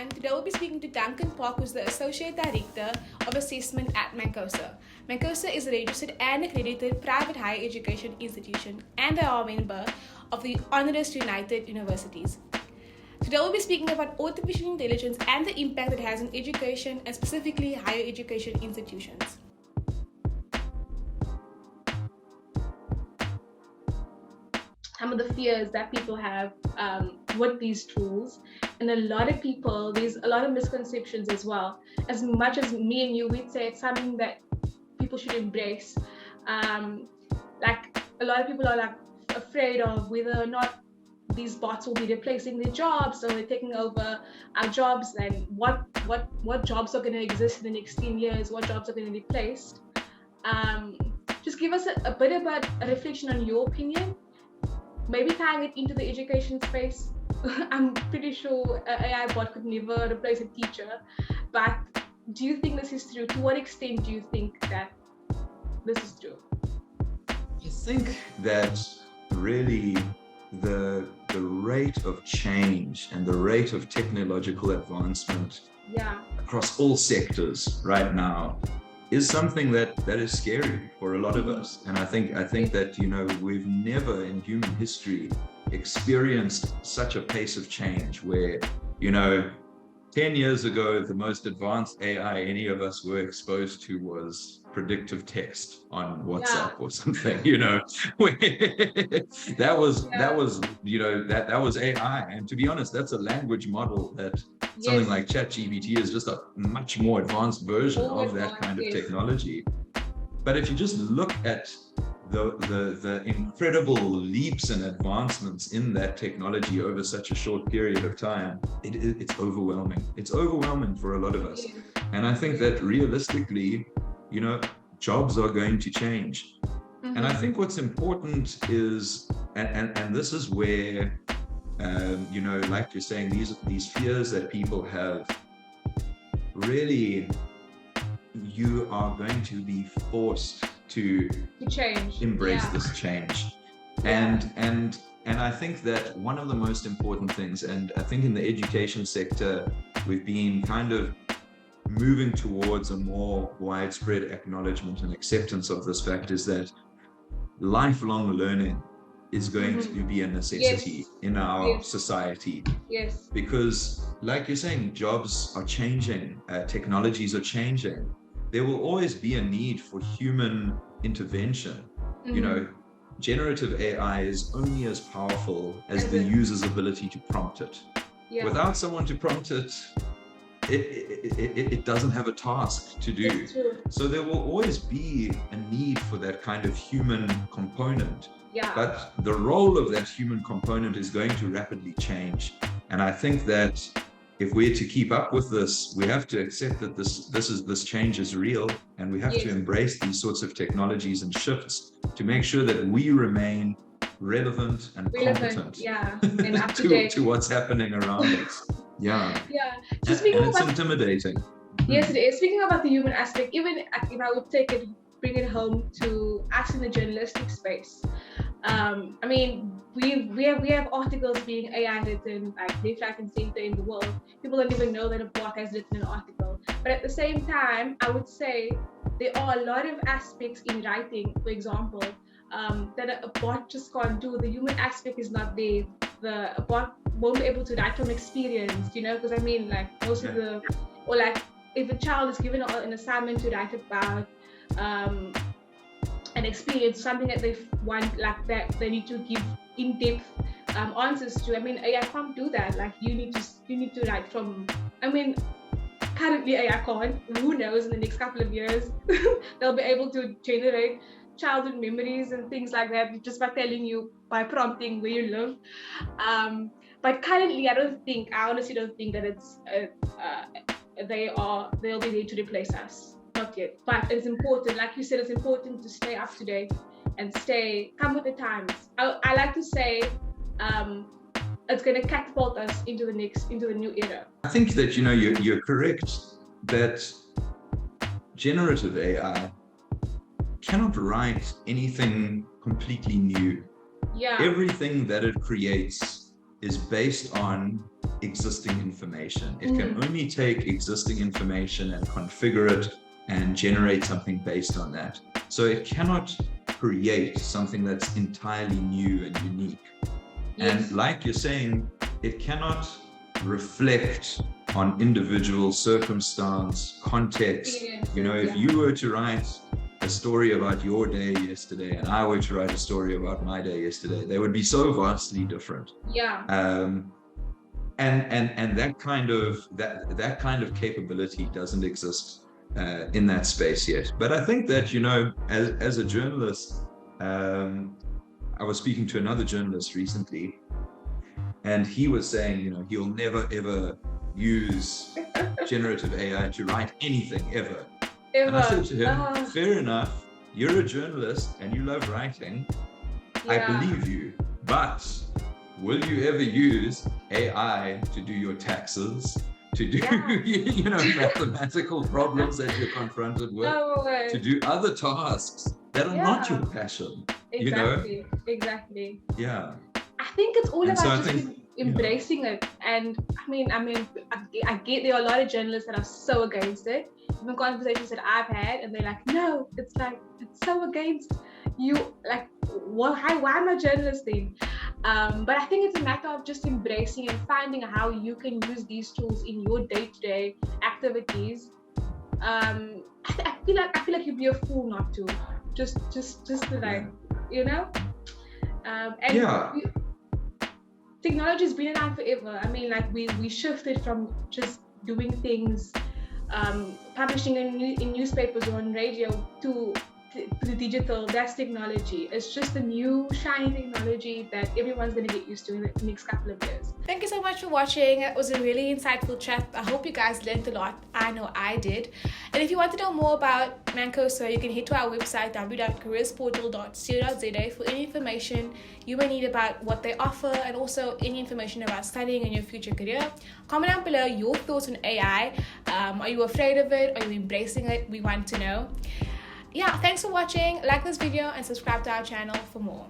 and today we'll be speaking to Duncan Park, who's the Associate Director of Assessment at MANCOSA. MANCOSA is a registered and accredited private higher education institution, and they are a member of the Honoris United Universities. Today we'll be speaking about artificial intelligence and the impact it has on education, and specifically higher education institutions. Some of the fears that people have with these tools, and a lot of people, there's a lot of misconceptions as well. As much as me and you, we'd say it's something that people should embrace. Like a lot of people are like afraid of whether or not these bots will be replacing their jobs, or they're taking over our jobs, and what jobs are going to exist in the next 10 years, what jobs are going to be replaced. Just give us a bit about a reflection on your opinion. Maybe tying it into the education space. I'm pretty sure an AI bot could never replace a teacher, but do you think this is true? To what extent do you think that this is true? I think that really the rate of change and the rate of technological advancement across all sectors right now is something that is scary for a lot of us. And I think that, we've never in human history experienced such a pace of change where, 10 years ago, the most advanced AI any of us were exposed to was predictive text on WhatsApp or something, that was AI. And to be honest, that's a language model that something like ChatGPT is just a much more advanced version of that kind of technology. But if you just look at the incredible leaps and advancements in that technology over such a short period of time, it's overwhelming. It's overwhelming for a lot of us. And I think that realistically, jobs are going to change. Mm-hmm. And I think what's important is, and this is where, like you're saying, these fears that people have, really, you are going to be forced to change, embrace this change. And I think that one of the most important things, and I think in the education sector, we've been kind of moving towards a more widespread acknowledgement and acceptance of this fact, is that lifelong learning is going to be a necessity in our society. Yes. Because like you're saying, jobs are changing, technologies are changing. There will always be a need for human intervention. Generative AI is only as powerful as the user's ability to prompt it. Without someone to prompt it, it doesn't have a task to do. So there will always be a need for that kind of human component. But the role of that human component is going to rapidly change. And I think that if we're to keep up with this, we have to accept that this change is real, and we have to embrace these sorts of technologies and shifts to make sure that we remain relevant and competent and up to date to what's happening around us. Just and it's intimidating. Yes, it is. Speaking about the human aspect, even if I would bring it home to us in the journalistic space. I mean, we have articles being AI written like left, right, and center in the world. People don't even know that a bot has written an article. But at the same time, I would say there are a lot of aspects in writing, for example, that a bot just can't do. The human aspect is not there. A bot won't be able to write from experience, because I mean, like most of or like if a child is given an assignment to write about an experience, something that they want, like that they need to give in-depth answers to. I mean, AI can't do that. Like you need to write from. I mean, currently AI can't. Who knows? In the next couple of years, they'll be able to generate childhood memories and things like that just by telling you, by prompting where you live. But currently, I honestly don't think that it's they'll be there to replace us. Not yet. But it's important, like you said, it's important to stay up to date and come with the times. I like to say it's going to catapult us into the new era. I think that you're correct that generative AI cannot write anything completely new. Everything that it creates is based on existing information. It can only take existing information and configure it and generate something based on that. So it cannot create something that's entirely new and unique. And like you're saying, it cannot reflect on individual circumstance, context. You know, if you were to write a story about your day yesterday and I were to write a story about my day yesterday, they would be so vastly different. And that kind of capability doesn't exist in that space yet. But I think that, you know, as a journalist, I was speaking to another journalist recently, and he was saying, you know, he'll never ever use generative AI to write anything ever. And I said to him, fair enough, you're a journalist and you love writing. I believe you, but will you ever use AI to do your taxes, to do you know, mathematical problems that you're confronted with, to do other tasks that are not your passion? Exactly. Yeah. I think it's all about embracing it. And I mean, I get there are a lot of journalists that are so against it. Even conversations that I've had, and they're like, no, it's so against you. Like, why am I journalist then? But I think it's a matter of just embracing and finding how you can use these tools in your day-to-day activities. I feel like you'd be a fool not to. Just to, like, you know. Technology has been around forever. I mean, like we shifted from just doing things, publishing in newspapers or on radio to the digital. That's technology. It's just a new shiny technology that everyone's going to get used to in the next couple of years. Thank you so much for watching. It was a really insightful chat. I hope you guys learned a lot. I know I did. And if you want to know more about MANCOSA, you can head to our website www.careersportal.co.za for any information you may need about what they offer, and also any information about studying in your future career. Comment down below your thoughts on AI. Are you afraid of it? Are you embracing it? We want to know. Yeah, thanks for watching. Like this video and subscribe to our channel for more.